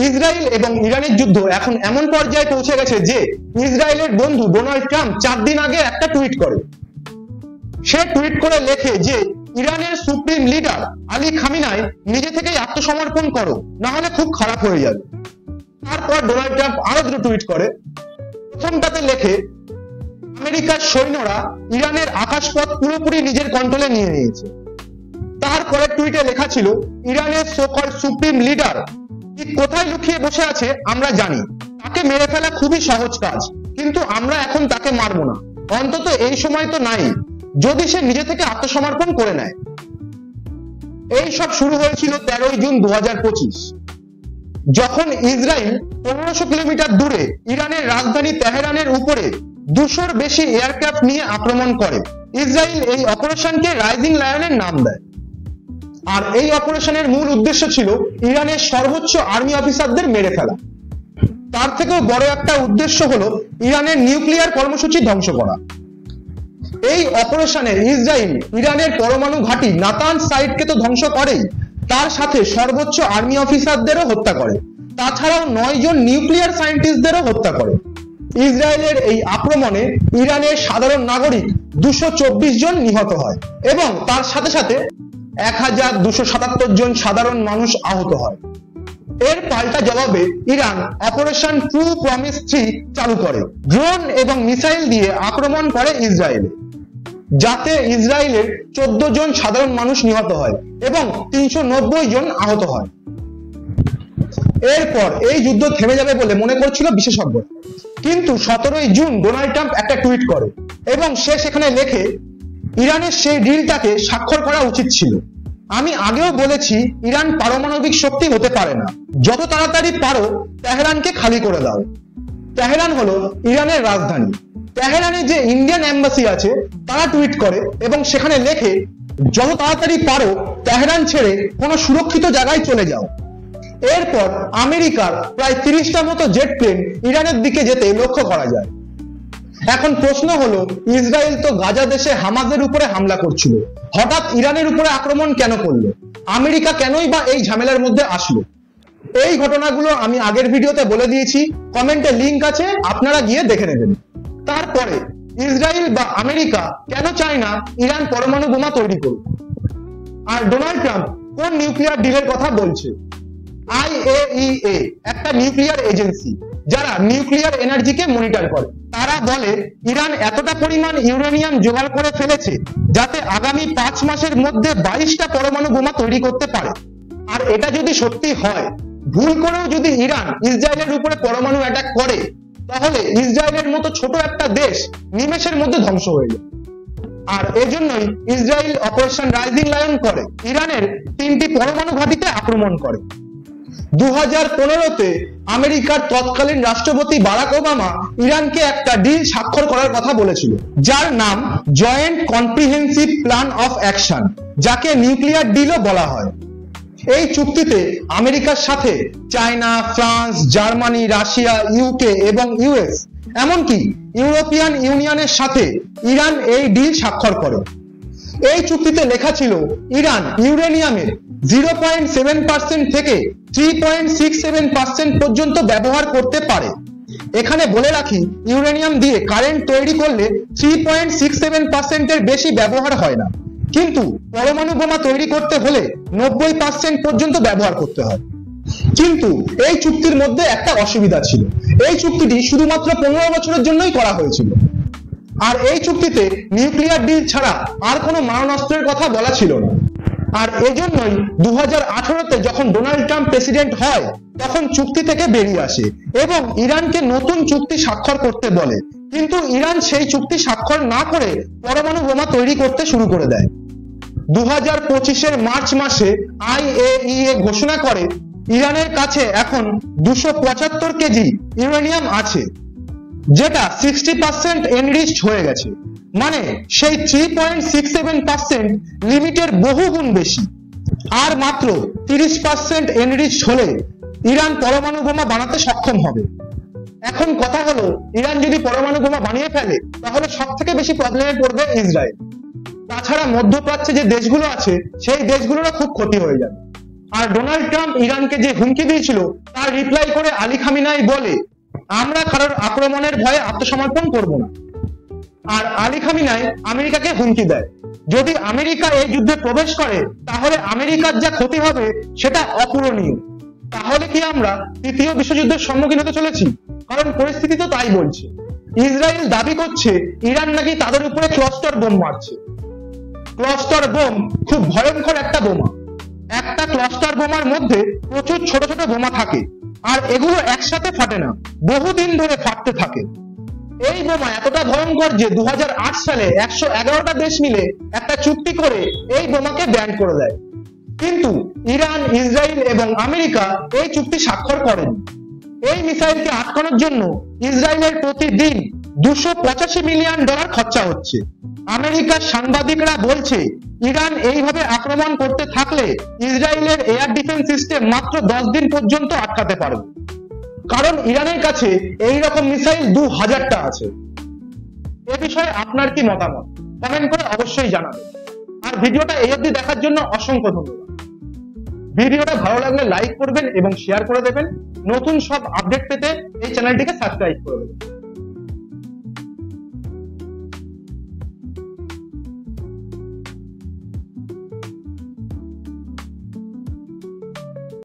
Israel এবং ইরানের যুদ্ধ এখন এমন পর্যায়ে পৌঁছে গেছে যে ইসরায়েলের বন্ধু ডোনাল্ড ট্রাম্প 4 দিন আগে একটা টুইট করে। সে টুইট করে লেখে যে ইরানের সুপ্রিম লিডার আলী খামিনাই নিজে থেকেই আত্মসমর্পণ করো, না হলে খুব খারাপ হয়ে যাবে। তারপর ডোনাল্ড ট্রাম্প আরো দুটো টুইট করে। প্রথমটাতে লেখে আমেরিকার সৈন্যরা ইরানের আকাশপথ পুরোপুরি নিজের কন্ট্রোলে নিয়ে নিয়েছে। তারপরে টুইটে লেখা ছিল ইরানের সো-কল্ড সুপ্রিম লিডার ঠিক কোথায় লুকিয়ে বসে আছে আমরা জানি, তাকে মেরে ফেলা খুবই সহজ কাজ, কিন্তু আমরা এখন তাকে মারবো না, অন্তত এই সময় তো নাই, যদি সে নিজে থেকে আত্মসমর্পণ করে নেয়। এই সব শুরু হয়েছিল 13 জুন 2025, যখন ইসরায়েল 1500 কিলোমিটার দূরে ইরানের রাজধানী তেহরানের উপরে 200-র বেশি এয়ারক্রাফট নিয়ে আক্রমণ করে। ইসরায়েল এই অপারেশনকে রাইজিং লায়নের নাম দেয়। আর এই অপারেশনের মূল উদ্দেশ্য ছিল ইরানের সর্বোচ্চ আর্মি অফিসারদের মেরে ফেলা। তার থেকেও বড় একটা উদ্দেশ্য হলো ইরানের নিউক্লিয়ার কর্মসূচি ধ্বংস করা। এই অপারেশনে ইসরায়েল ইরানের পরমাণু ঘাঁটি নাতানজ সাইটকে তো ধ্বংস করেই, তার সাথে সর্বোচ্চ আর্মি অফিসারদেরও হত্যা করে। তাছাড়াও 9 জন নিউক্লিয়ার সায়েন্টিস্টদেরও হত্যা করে। ইসরায়েলের এই আক্রমণে ইরানের সাধারণ নাগরিক 224 জন নিহত হয় এবং তার সাথে সাথে 1277 জন সাধারণ মানুষ আহত হয়। এর পাল্টা জবাবে ইরান অপারেশন ট্রু প্রমিস 3 চালু করে, ড্রোন এবং মিসাইল দিয়ে আক্রমণ করে ইসরায়েলে, যাতে ইসরায়েলের 14 জন সাধারণ মানুষ নিহত হয় এবং 390 জন আহত হয়। এরপর এই যুদ্ধ থেমে যাবে বলে মনে করছিল বিশেষজ্ঞ, কিন্তু 17 জুন ডোনাল্ড ট্রাম্প একটা টুইট করে এবং সে সেখানে লেখে ইরানের সেই ডিলটাকে স্বাক্ষর করা উচিত ছিল। আমি আগেও বলেছি ইরান পারমাণবিক শক্তি হতে পারে না, যত তাড়াতাড়ি পারো তেহরানকে খালি করে দাও। তেহরান হলো ইরানের রাজধানী। তেহরানে যে ইন্ডিয়ান এম্বাসি আছে তারা টুইট করে এবং সেখানে লেখে যত তাড়াতাড়ি পারো তেহরান ছেড়ে কোনো সুরক্ষিত জায়গায় চলে যাও। এরপর আমেরিকার প্রায় 30টা মতো জেট প্লেন ইরানের দিকে যেতে লক্ষ্য করা যায়। এখন প্রশ্ন হলো, ইসরায়েল তো গাজা দেশে হামাসের উপরে হামলা করছিল, হঠাৎ ইরানের উপরে আক্রমণ কেন করলো? আমেরিকা কেনই বা এই ঝামেলার মধ্যে আসলো? এই ঘটনাগুলো আমি আগের ভিডিওতে বলে দিয়েছি, কমেন্টে লিংক আছে, আপনারা গিয়ে দেখে নেবেন। তারপরে ইসরায়েল বা আমেরিকা কেন চায় না ইরান পরমাণু বোমা তৈরি করুক? আর ডোনাল্ড ট্রাম্প কোন নিউক্লিয়ার ডিলের কথা বলছে? IAEA একটা নিউক্লিয়ার এজেন্সি যারা নিউক্লিয়ার এনার্জিকে মনিটর করে। তারা বলে ইরান এতটা পরিমাণ ইউরেনিয়াম জোগাড় করে ফেলেছে যাতে আগামী 5 মাসের মধ্যে 22টা পরমাণু বোমা তৈরি করতে পারে। আর এটা যদি সত্যি হয়, ভুল করেও যদি ইরান ইসরায়েলের উপরে পরমাণু অ্যাটাক করে, তাহলে ইসরায়েলের মতো ছোট একটা দেশ নিমেষের মধ্যে ধ্বংস হয়ে যায়। আর এজন্যই ইসরায়েল অপারেশন রাইজিং লায়ন করে, ইরানের 3টি পরমাণু ঘাঁটিতে আক্রমণ করে। 2015-তে আমেরিকার তৎকালীন রাষ্ট্রপতি বারাক ওবামা ইরানকে একটা ডিল স্বাক্ষর করার কথা বলেছিল, যার নাম joint comprehensive plan of action, যাকে নিউক্লিয়ার ডিলও বলা হয়। এই চুক্তিতে আমেরিকার সাথে China, France, Germany, Russia, UK এবং ইউএস, এমনকি ইউরোপিয়ান ইউনিয়নের সাথে ইরান এই ডিল স্বাক্ষর করে। এই চুক্তিতে লেখা ছিল ইরান ইউরেনিয়ামের 0.7% থেকে 3.67% পর্যন্ত ব্যবহার করতে পারে। এখানে বলে রাখি, ইউরেনিয়াম দিয়ে কারেন্ট তৈরি করলে 3.67%-এর বেশি ব্যবহার হয় না, কিন্তু পরমাণু বোমা তৈরি করতে হলে 90% পর্যন্ত ব্যবহার করতে হয়। কিন্তু এই চুক্তির মধ্যে একটা অসুবিধা ছিল, এই চুক্তিটি শুধুমাত্র 15 বছরের জন্যই করা হয়েছিল। আর এই চুক্তিতে নিউক্লিয়ার ডিল ছাড়া আর কোনো মারণাস্ত্রের কথা বলা ছিল না। আর এজন্যই 2018-তে যখন ডোনাল্ড ট্রাম্প প্রেসিডেন্ট হয়, তখন চুক্তি থেকে বেরিয়ে আসে এবং ইরানকে নতুন চুক্তি স্বাক্ষর করতে বলে, কিন্তু ইরান সেই চুক্তি স্বাক্ষর না করে পরমাণু বোমা তৈরি করতে শুরু করে দেয়। 2025-এর মার্চ মাসে IAEA ঘোষণা করে ইরানের কাছে এখন 275 কেজি ইউরেনিয়াম আছে, যেটা 60% এনরিচড হয়ে গেছে, মানে সেই 3.67% লিমিটের বহু গুণ বেশি। আর মাত্র 30% এনরিচড হলে ইরান পরমাণু বোমা বানাতে সক্ষম হবে। এখন কথা হলো, ইরান যদি পরমাণু বোমা বানিয়ে ফেলে, তাহলে সবথেকে বেশি প্রবলেমে পড়বে ইসরায়েল। তাছাড়া মধ্যপ্রাচ্যে যে দেশগুলো আছে, সেই দেশগুলোরও খুব ক্ষতি হয়ে যাবে। আর ডোনাল্ড ট্রাম্প ইরানকে যে হুমকি দিয়েছিল তার রিপ্লাই করে আলী খামিনাই বলে, আমরা কারোর আক্রমণের ভয়ে আত্মসমর্পণ করব না। আর আলী খামিনাই আমেরিকাকে হুমকি দেয়, যদি আমেরিকা এই যুদ্ধে প্রবেশ করে তাহলে আমেরিকার যা ক্ষতি হবে সেটা অপূরণীয়। তাহলে কি আমরা তৃতীয় বিশ্বযুদ্ধের সম্মুখীন হতে চলেছি? কারণ পরিস্থিতি তো তাই বলছে। ইসরায়েল দাবি করছে ইরান নাকি তাদের উপরে ক্লাস্টার বোম মারছে। ক্লাস্টার বোম খুব ভয়ঙ্কর একটা বোমা। একটা ক্লাস্টার বোমার মধ্যে প্রচুর ছোট ছোট বোমা থাকে, আর এগুলো একসাথে ফাটে না, বহুদিন ধরে ফাটতে থাকে। এই বোমা এতটা ভয়ঙ্কর যে 2008 সালে 111টা দেশ মিলে একটা চুক্তি করে এই বোমাকে ব্যান করে দেয়। কিন্তু ইরান, ইসরায়েল এবং আমেরিকা এই চুক্তি স্বাক্ষর করেনি। এই মিসাইলকে আটকানোর জন্য ইসরায়েলের প্রতিদিন $285 মিলিয়ন খরচা হচ্ছে। আমেরিকার সাংবাদিকরা বলছে ইরান এইভাবে আক্রমণ করতে থাকলে ইসরায়েলের এয়ার ডিফেন্স সিস্টেম মাত্র 10 দিন পর্যন্ত আটকাতে পারবে, কারণ ইরানের কাছে এই রকম মিসাইল 2000টা আছে। এ বিষয়ে আপনার কি মতামত কমেন্ট করে অবশ্যই জানাবেন। আর ভিডিওটা এই অবধি দেখার জন্য অসংখ্য ধন্যবাদ। ভিডিওটা ভালো লাগলে লাইক করবেন এবং শেয়ার করে দেবেন। নতুন সব আপডেট পেতে এই চ্যানেলটিকে সাবস্ক্রাইব করে দেবেন।